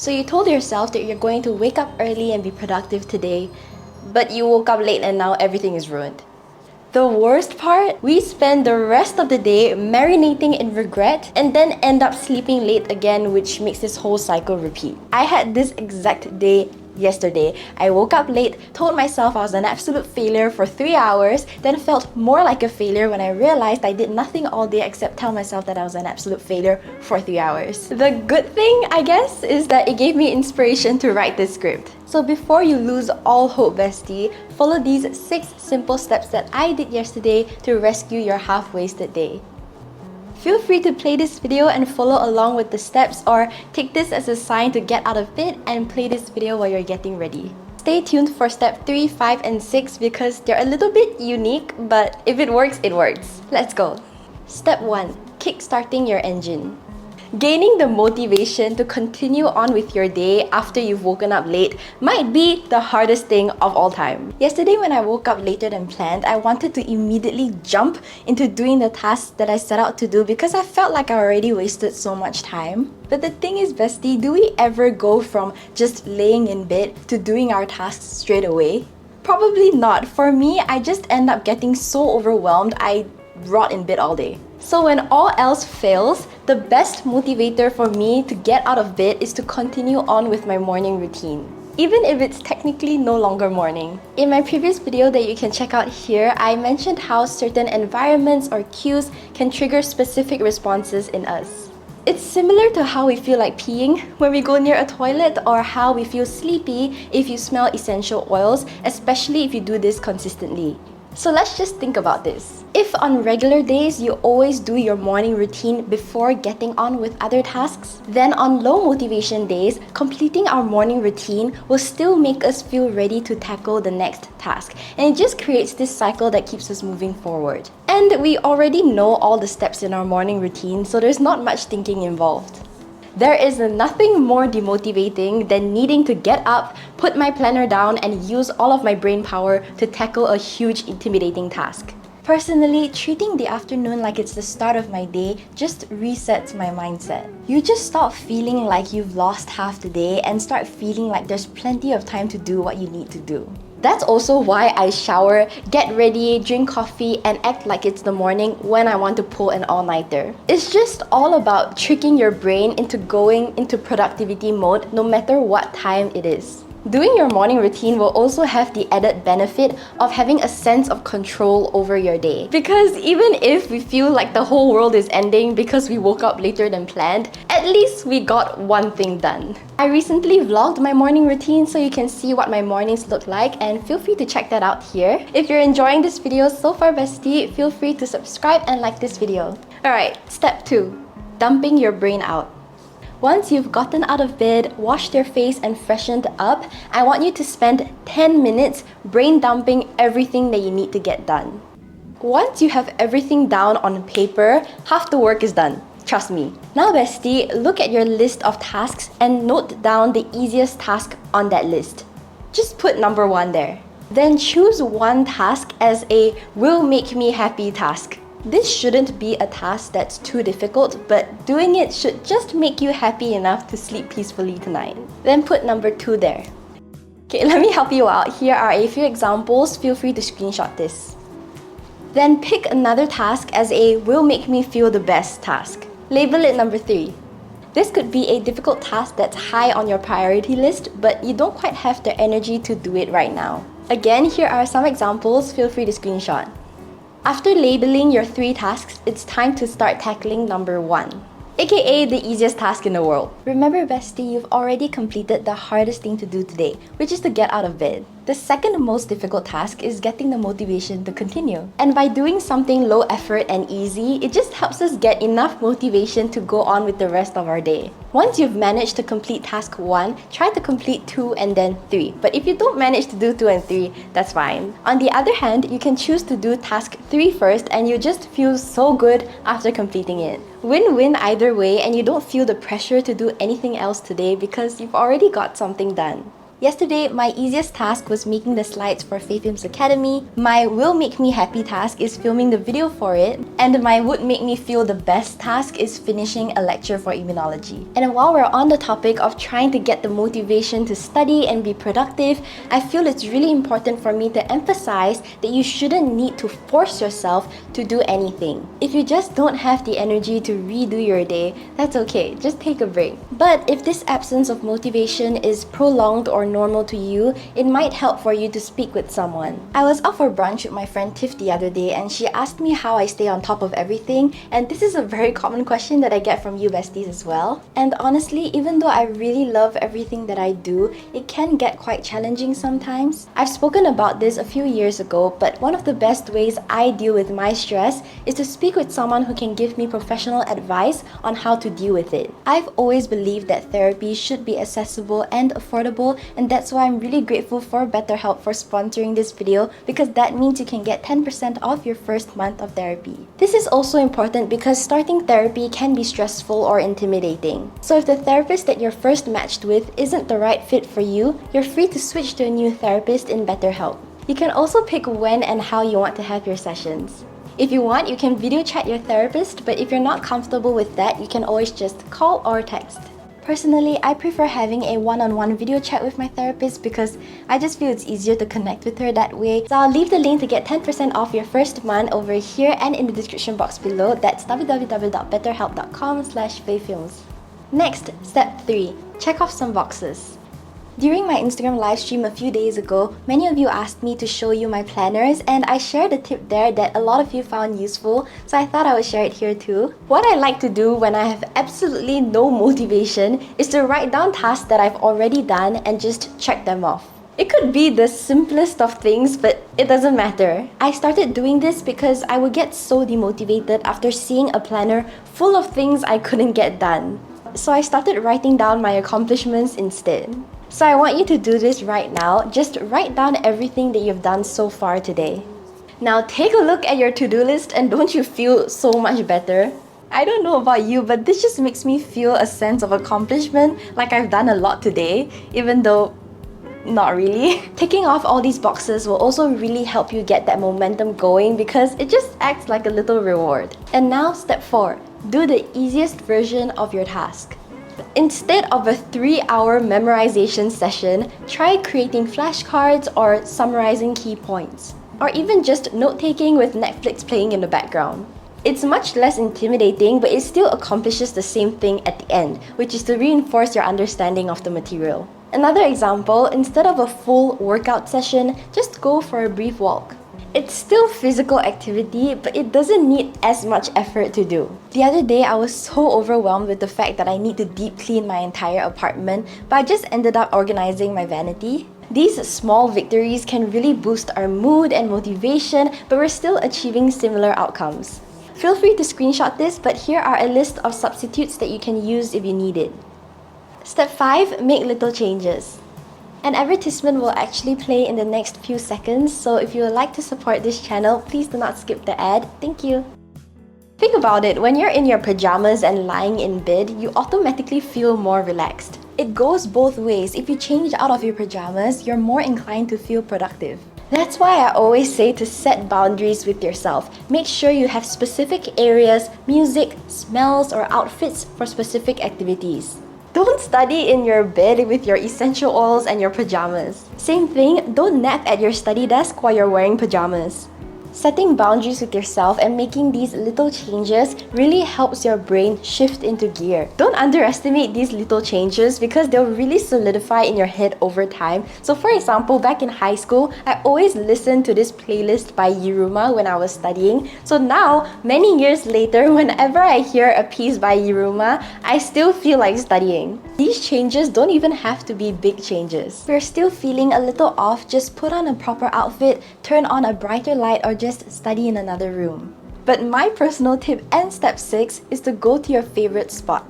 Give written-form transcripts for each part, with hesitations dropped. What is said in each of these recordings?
So you told yourself that you're going to wake up early and be productive today, but you woke up late and now everything is ruined. The worst part? We spend the rest of the day marinating in regret and then end up sleeping late again, which makes this whole cycle repeat. I had this exact day yesterday. I woke up late, told myself I was an absolute failure for 3 hours, then felt more like a failure when I realized I did nothing all day except tell myself that I was an absolute failure for 3 hours. The good thing, I guess, is that it gave me inspiration to write this script. So before you lose all hope, bestie, follow these 6 simple steps that I did yesterday to rescue your half-wasted day. Feel free to play this video and follow along with the steps, or take this as a sign to get out of bed and play this video while you're getting ready. Stay tuned for step 3, 5, and 6 because they're a little bit unique, but if it works, it works. Let's go. Step 1. Kickstarting your engine. Gaining the motivation to continue on with your day after you've woken up late might be the hardest thing of all time. Yesterday when I woke up later than planned, I wanted to immediately jump into doing the tasks that I set out to do because I felt like I already wasted so much time. But the thing is, bestie, do we ever go from just laying in bed to doing our tasks straight away? Probably not. For me, I just end up getting so overwhelmed I rot in bed all day. So when all else fails, the best motivator for me to get out of bed is to continue on with my morning routine, even if it's technically no longer morning. In my previous video that you can check out here, I mentioned how certain environments or cues can trigger specific responses in us. It's similar to how we feel like peeing when we go near a toilet, or how we feel sleepy if you smell essential oils, especially if you do this consistently. So let's just think about this. If on regular days you always do your morning routine before getting on with other tasks, then on low motivation days, completing our morning routine will still make us feel ready to tackle the next task. And it just creates this cycle that keeps us moving forward. And we already know all the steps in our morning routine, so there's not much thinking involved. There is nothing more demotivating than needing to get up, put my planner down, and use all of my brain power to tackle a huge, intimidating task. Personally, treating the afternoon like it's the start of my day just resets my mindset. You just stop feeling like you've lost half the day and start feeling like there's plenty of time to do what you need to do. That's also why I shower, get ready, drink coffee, and act like it's the morning when I want to pull an all-nighter. It's just all about tricking your brain into going into productivity mode no matter what time it is. Doing your morning routine will also have the added benefit of having a sense of control over your day. Because even if we feel like the whole world is ending because we woke up later than planned, at least we got one thing done. I recently vlogged my morning routine so you can see what my mornings look like, and feel free to check that out here. If you're enjoying this video so far, bestie, feel free to subscribe and like this video. Alright, step 2. Dumping your brain out. Once you've gotten out of bed, washed your face, and freshened up, I want you to spend 10 minutes brain dumping everything that you need to get done. Once you have everything down on paper, half the work is done. Trust me. Now, bestie, look at your list of tasks and note down the easiest task on that list. Just put number 1 there. Then choose one task as a will make me happy task. This shouldn't be a task that's too difficult, but doing it should just make you happy enough to sleep peacefully tonight. Then put number 2 there. Okay, let me help you out. Here are a few examples. Feel free to screenshot this. Then pick another task as a will make me feel the best task. Label it number 3. This could be a difficult task that's high on your priority list, but you don't quite have the energy to do it right now. Again, here are some examples. Feel free to screenshot. After labeling your 3 tasks, it's time to start tackling number 1, aka the easiest task in the world. Remember, bestie, you've already completed the hardest thing to do today, which is to get out of bed. The second most difficult task is getting the motivation to continue. And by doing something low effort and easy, it just helps us get enough motivation to go on with the rest of our day. Once you've managed to complete task 1, try to complete 2 and then 3. But if you don't manage to do 2 and 3, that's fine. On the other hand, you can choose to do task 3 first and you just feel so good after completing it. Win-win either way, and you don't feel the pressure to do anything else today because you've already got something done. Yesterday, my easiest task was making the slides for fayefilms Academy, my will make me happy task is filming the video for it, and my would make me feel the best task is finishing a lecture for immunology. And while we're on the topic of trying to get the motivation to study and be productive, I feel it's really important for me to emphasize that you shouldn't need to force yourself to do anything. If you just don't have the energy to redo your day, that's okay, just take a break. But if this absence of motivation is prolonged or normal to you, it might help for you to speak with someone. I was out for brunch with my friend Tiff the other day and she asked me how I stay on top of everything, and this is a very common question that I get from you besties as well. And honestly, even though I really love everything that I do, it can get quite challenging sometimes. I've spoken about this a few years ago, but one of the best ways I deal with my stress is to speak with someone who can give me professional advice on how to deal with it. I've always believed that therapy should be accessible and affordable, and that's why I'm really grateful for BetterHelp for sponsoring this video, because that means you can get 10% off your first month of therapy. This is also important because starting therapy can be stressful or intimidating. So if the therapist that you're first matched with isn't the right fit for you, you're free to switch to a new therapist in BetterHelp. You can also pick when and how you want to have your sessions. If you want, you can video chat your therapist, but if you're not comfortable with that, you can always just call or text. Personally, I prefer having a one-on-one video chat with my therapist because I just feel it's easier to connect with her that way. So I'll leave the link to get 10% off your first month over here and in the description box below. That's www.betterhelp.com/fayefilms. Next, step 3. Check off some boxes. During my Instagram livestream a few days ago, many of you asked me to show you my planners, and I shared a tip there that a lot of you found useful, so I thought I would share it here too. What I like to do when I have absolutely no motivation is to write down tasks that I've already done and just check them off. It could be the simplest of things, but it doesn't matter. I started doing this because I would get so demotivated after seeing a planner full of things I couldn't get done. So I started writing down my accomplishments instead. So I want you to do this right now. Just write down everything that you've done so far today. Now take a look at your to-do list and don't you feel so much better? I don't know about you, but this just makes me feel a sense of accomplishment, like I've done a lot today, even though not really. Ticking off all these boxes will also really help you get that momentum going because it just acts like a little reward. And now step 4. Do the easiest version of your task. Instead of a 3-hour memorization session, try creating flashcards or summarizing key points, or even just note-taking with Netflix playing in the background. It's much less intimidating, but it still accomplishes the same thing at the end, which is to reinforce your understanding of the material. Another example, instead of a full workout session, just go for a brief walk. It's still physical activity, but it doesn't need as much effort to do. The other day, I was so overwhelmed with the fact that I need to deep clean my entire apartment, but I just ended up organizing my vanity. These small victories can really boost our mood and motivation, but we're still achieving similar outcomes. Feel free to screenshot this, but here are a list of substitutes that you can use if you need it. Step 5. Make little changes. An advertisement will actually play in the next few seconds, so if you would like to support this channel, please do not skip the ad. Thank you. Think about it, when you're in your pajamas and lying in bed, you automatically feel more relaxed. It goes both ways. If you change out of your pajamas, you're more inclined to feel productive. That's why I always say to set boundaries with yourself. Make sure you have specific areas, music, smells, or outfits for specific activities. Don't study in your bed with your essential oils and your pajamas. Same thing, don't nap at your study desk while you're wearing pajamas. Setting boundaries with yourself and making these little changes really helps your brain shift into gear. Don't underestimate these little changes because they'll really solidify in your head over time. So for example, back in high school, I always listened to this playlist by Yiruma when I was studying. So now, many years later, whenever I hear a piece by Yiruma, I still feel like studying. These changes don't even have to be big changes. If you're still feeling a little off, just put on a proper outfit, turn on a brighter light, or just study in another room. But my personal tip and step 6 is to go to your favorite spot.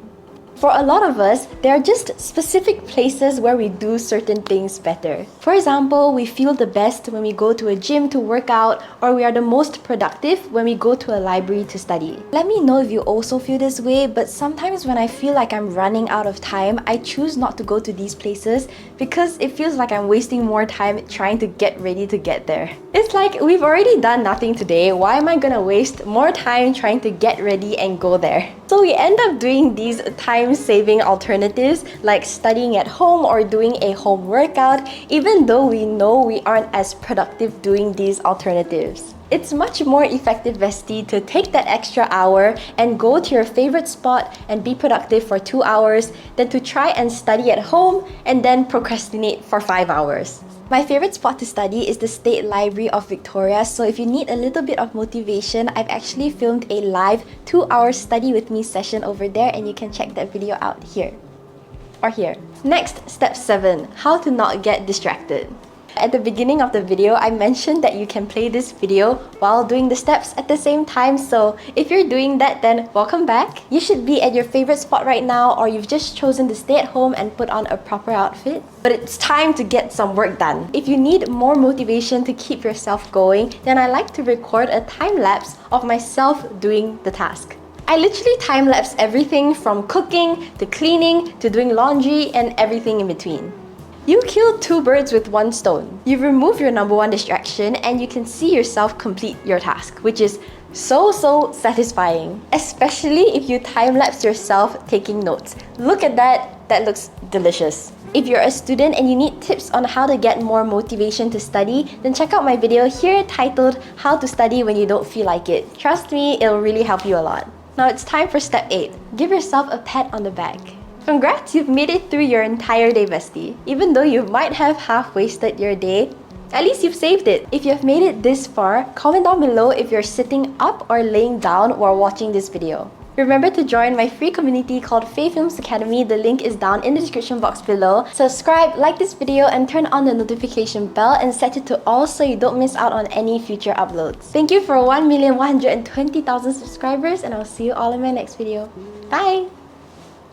For a lot of us, there are just specific places where we do certain things better. For example, we feel the best when we go to a gym to work out, or we are the most productive when we go to a library to study. Let me know if you also feel this way, but sometimes when I feel like I'm running out of time, I choose not to go to these places because it feels like I'm wasting more time trying to get ready to get there. It's like, we've already done nothing today, why am I gonna waste more time trying to get ready and go there? So we end up doing these time-saving alternatives like studying at home or doing a home workout, even though we know we aren't as productive doing these alternatives. It's much more effective, bestie, to take that extra hour and go to your favorite spot and be productive for 2 hours than to try and study at home and then procrastinate for 5 hours. My favorite spot to study is the State Library of Victoria, so if you need a little bit of motivation, I've actually filmed a live 2-hour study with me session over there, and you can check that video out here or here. Next, step 7, how to not get distracted. At the beginning of the video, I mentioned that you can play this video while doing the steps at the same time, so if you're doing that, then welcome back. You should be at your favorite spot right now, or you've just chosen to stay at home and put on a proper outfit. But it's time to get some work done. If you need more motivation to keep yourself going, then I like to record a time-lapse of myself doing the task. I literally time-lapse everything from cooking to cleaning to doing laundry and everything in between. You kill 2 birds with 1 stone. You remove your number 1 distraction and you can see yourself complete your task, which is so satisfying. Especially if you time-lapse yourself taking notes. Look at that, that looks delicious. If you're a student and you need tips on how to get more motivation to study, then check out my video here titled How to Study When You Don't Feel Like It. Trust me, it'll really help you a lot. Now it's time for step 8. Give yourself a pat on the back. Congrats, you've made it through your entire day, bestie. Even though you might have half wasted your day, at least you've saved it. If you've made it this far, comment down below if you're sitting up or laying down while watching this video. Remember to join my free community called fayefilms Academy. The link is down in the description box below. Subscribe, like this video, and turn on the notification bell and set it to all so you don't miss out on any future uploads. Thank you for 1,120,000 subscribers, and I'll see you all in my next video. Bye!